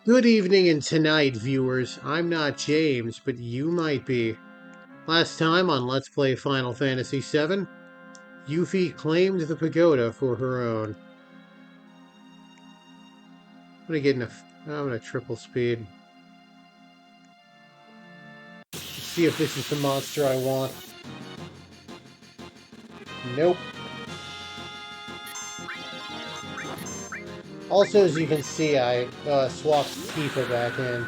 Good evening and tonight, viewers. I'm not James, but you might be. Last time on Let's Play Final Fantasy VII, Yuffie claimed the pagoda for her own. I'm gonna triple speed. Let's see if this is the monster I want. Nope. Also, as you can see, I swapped Tifa back in.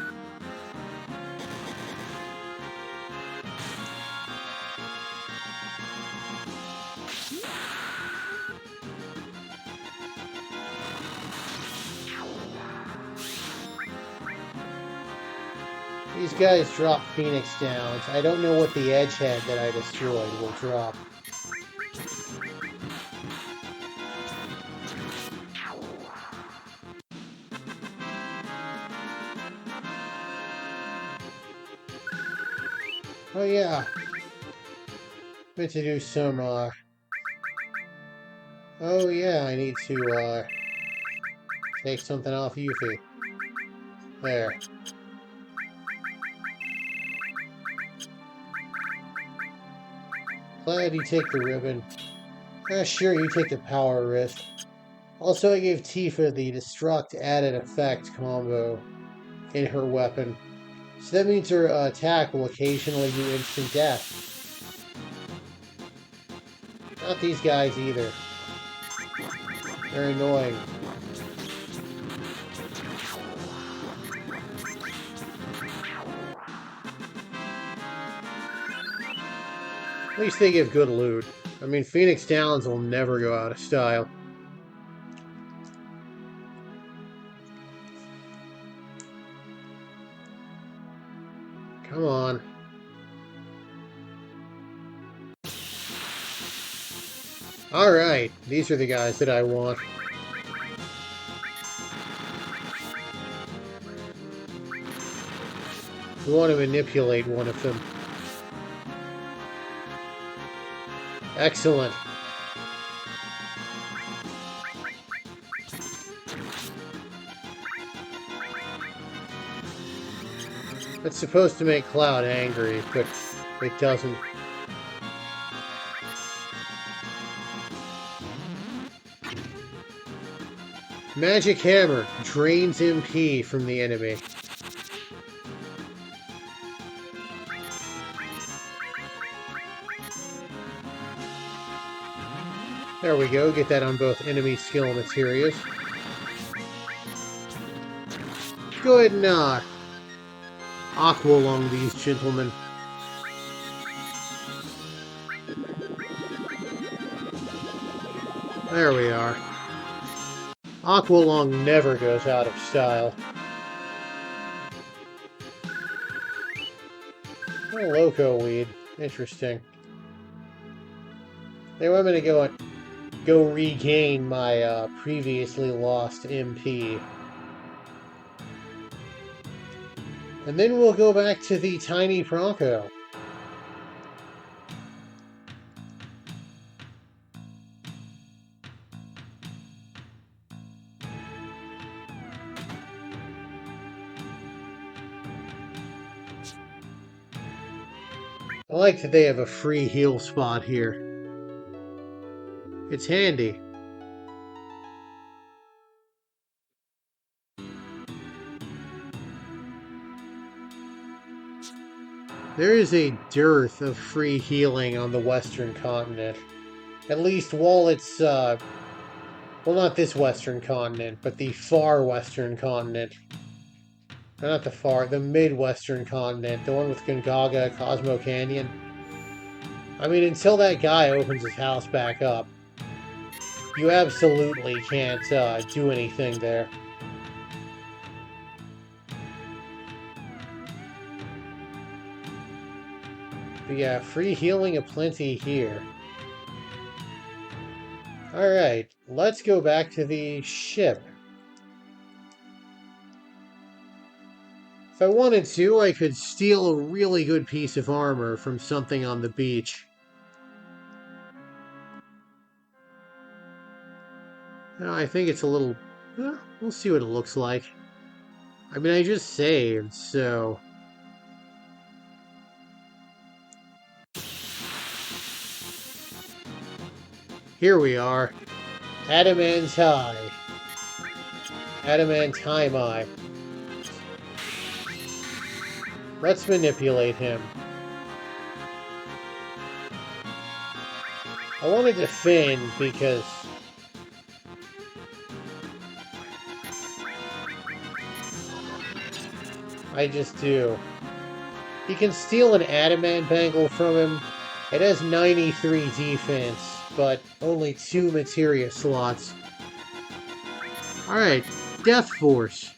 These guys drop Phoenix Downs. I don't know what the edge head that I destroyed will drop. Oh yeah. Meant to do some, oh yeah, I need to, take something off Yuffie. There. Glad you take the ribbon. Sure, you take the power risk. Also, I gave Tifa the Destruct Added Effect combo in her weapon. So that means her attack will occasionally do instant death. Not these guys either. They're annoying. At least they give good loot. I mean, Phoenix Downs will never go out of style. Come on. Alright, these are the guys that I want. We want to manipulate one of them. Excellent. It's supposed to make Cloud angry, but it doesn't. Magic Hammer drains MP from the enemy. There we go, get that on both enemy skill and materials. Good knock. Aqua Lung these gentlemen. There we are. Aqua Lung never goes out of style. Oh, Loco Weed. Interesting. They want me to go regain my previously lost MP. And then we'll go back to the Tiny Bronco. I like that they have a free heal spot here. It's handy. There is a dearth of free healing on the Western continent. At least while it's, well, not this Western continent, but the far Western continent. Not the mid-Western continent. The one with Gongaga, Cosmo Canyon. I mean, until that guy opens his house back up, you absolutely can't do anything there. But yeah, free healing aplenty here. Alright, let's go back to the ship. If I wanted to, I could steal a really good piece of armor from something on the beach. I think it's a little... we'll see what it looks like. I mean, I just saved, so... Here we are. Adamant's High. Adamant's High. Let's manipulate him. I want to defend because... I just do. You can steal an Adamant Bangle from him. It has 93 defense, but only 2 materia slots. Alright, Death Force.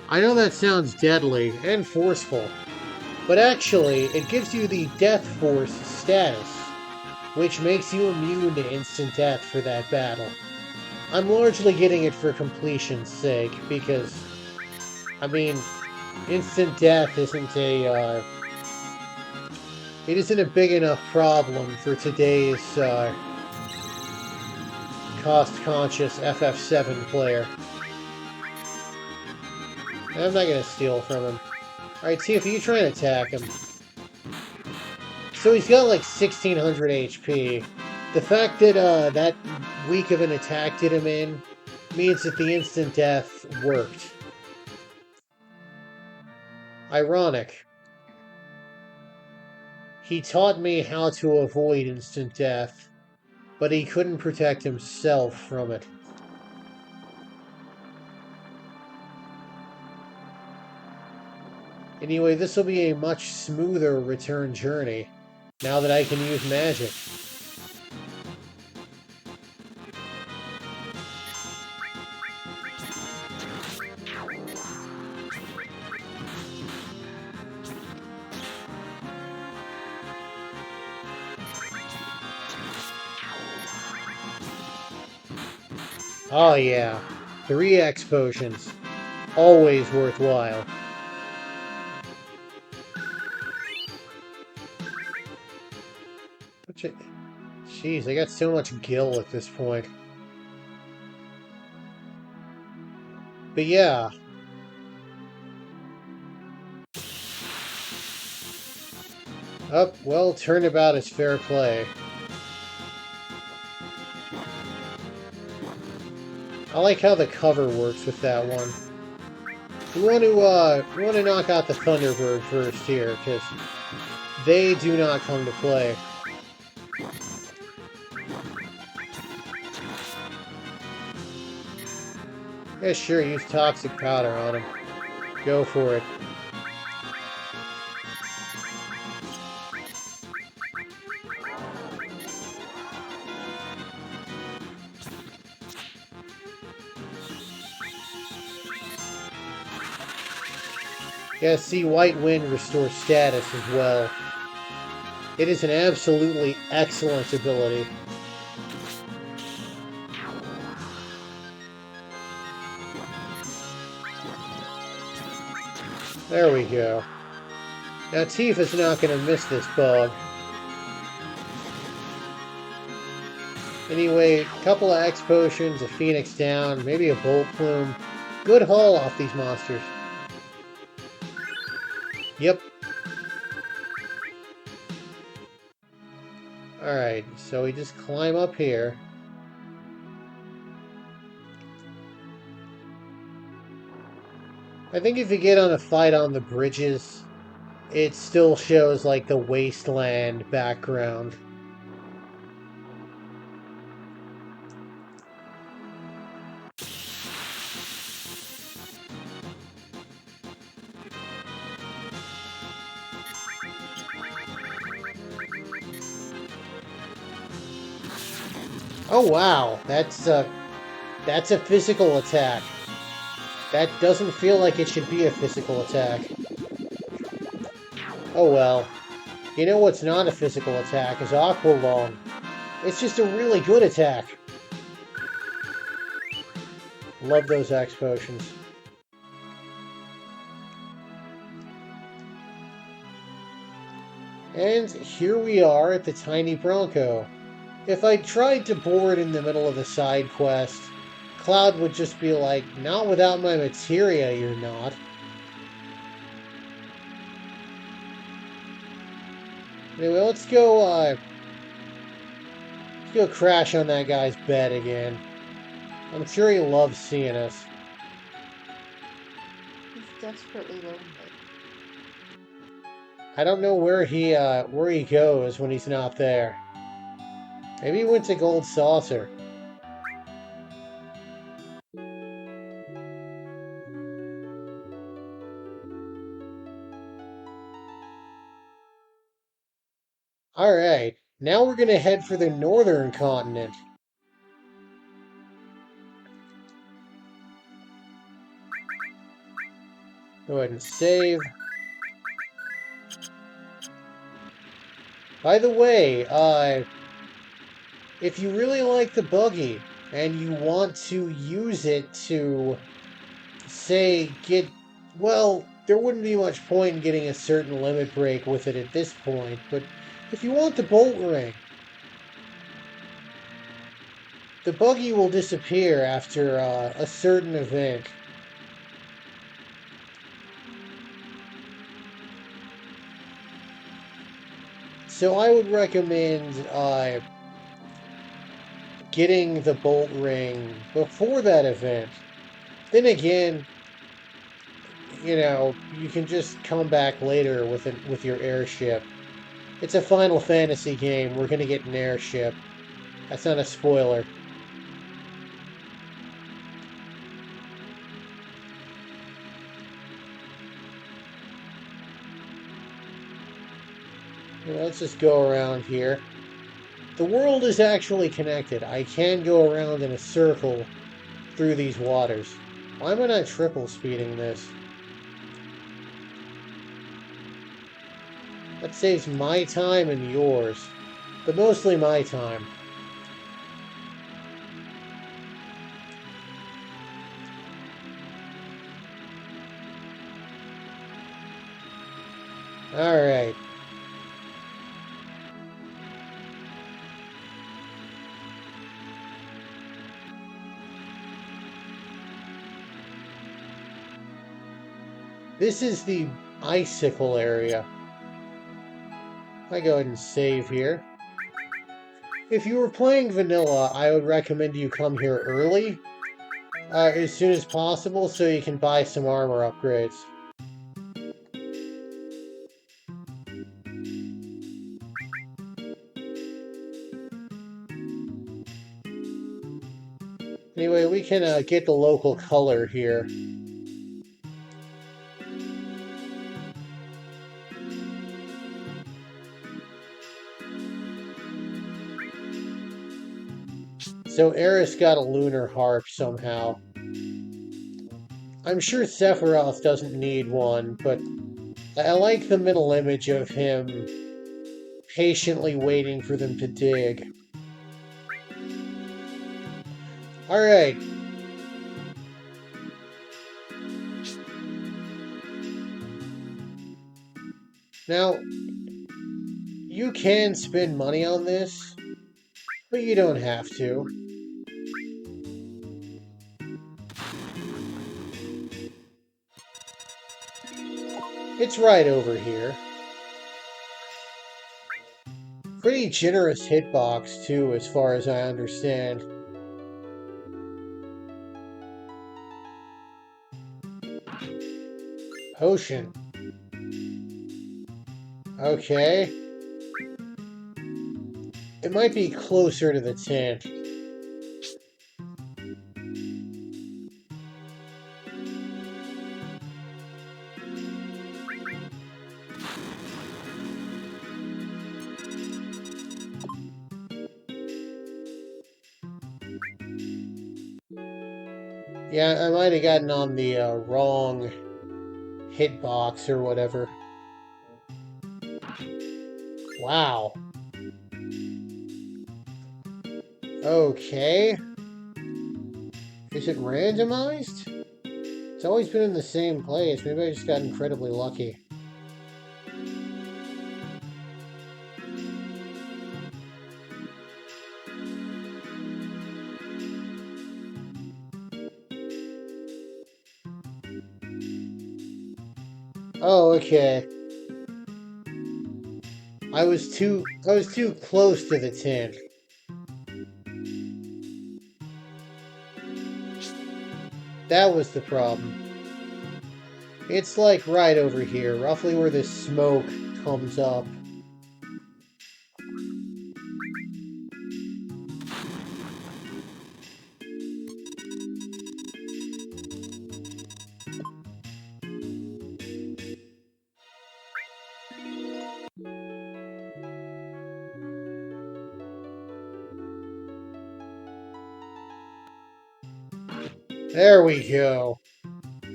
I know that sounds deadly and forceful, but actually, it gives you the Death Force status, which makes you immune to instant death for that battle. I'm largely getting it for completion's sake, because, I mean, instant death isn't a, it isn't a big enough problem for today's, cost-conscious FF7 player. I'm not gonna steal from him. Alright, see if you try and attack him. So he's got like 1600 HP. The fact that, that weak of an attack did him in means that the instant death worked. Ironic. He taught me how to avoid instant death, but he couldn't protect himself from it. Anyway, this will be a much smoother return journey, now that I can use magic. Oh yeah, 3x potions. Always worthwhile. Jeez, I got so much gil at this point. But yeah. Oh, well, turnabout is fair play. I like how the cover works with that one. We want to knock out the Thunderbird first here, because they do not come to play. Yeah, sure, use Toxic Powder on him. Go for it. Yeah, see, White Wind restores status as well. It is an absolutely excellent ability. There we go. Now Tifa's not going to miss this bug. Anyway, a couple of X potions, a Phoenix down, maybe a Bolt Plume. Good haul off these monsters. Yep. Alright, so we just climb up here. I think if you get on a fight on the bridges, it still shows like the wasteland background. Oh wow, that's a physical attack. That doesn't feel like it should be a physical attack. Oh well. You know what's not a physical attack is Aqualung. It's just a really good attack. Love those X potions. And here we are at the Tiny Bronco. If I tried to board in the middle of the side quest, Cloud would just be like, not without my materia, you're not. Anyway, let's go crash on that guy's bed again. I'm sure he loves seeing us. He's desperately lonely. I don't know where he goes when he's not there. Maybe he went to Gold Saucer. Alright, now we're gonna head for the northern continent. Go ahead and save. By the way, if you really like the buggy and you want to use it to, say, well, there wouldn't be much point in getting a certain limit break with it at this point, but if you want the bolt ring, the buggy will disappear after a certain event. So I would recommend getting the bolt ring before that event. Then again, you can just come back later with your airship. It's a Final Fantasy game. We're gonna get an airship. That's not a spoiler. Let's just go around here. The world is actually connected. I can go around in a circle through these waters. Why am I not triple speeding this? That saves my time and yours. But mostly my time. Alright. This is the icicle area. I go ahead and save here. If you were playing vanilla, I would recommend you come here early, as soon as possible, so you can buy some armor upgrades. Anyway, we can get the local color here. So Eris got a lunar harp somehow. I'm sure Sephiroth doesn't need one, but I like the middle image of him patiently waiting for them to dig. Alright. Now, you can spend money on this, but you don't have to. It's right over here. Pretty generous hitbox, too, as far as I understand. Potion. Okay. It might be closer to the tent. Yeah, I might have gotten on the wrong hitbox or whatever. Wow. Okay. Is it randomized? It's always been in the same place. Maybe I just got incredibly lucky. Oh, okay. I was too close to the tent. That was the problem. It's like right over here, roughly where the smoke comes up. There we go.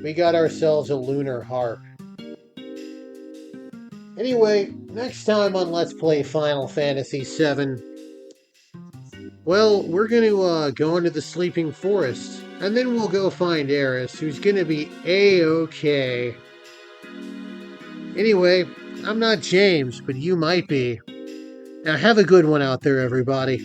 We got ourselves a lunar harp. Anyway, next time on Let's Play Final Fantasy VII, well, we're going to go into the Sleeping Forest, and then we'll go find Eris, who's going to be A-okay. Anyway, I'm not James, but you might be. Now have a good one out there, everybody.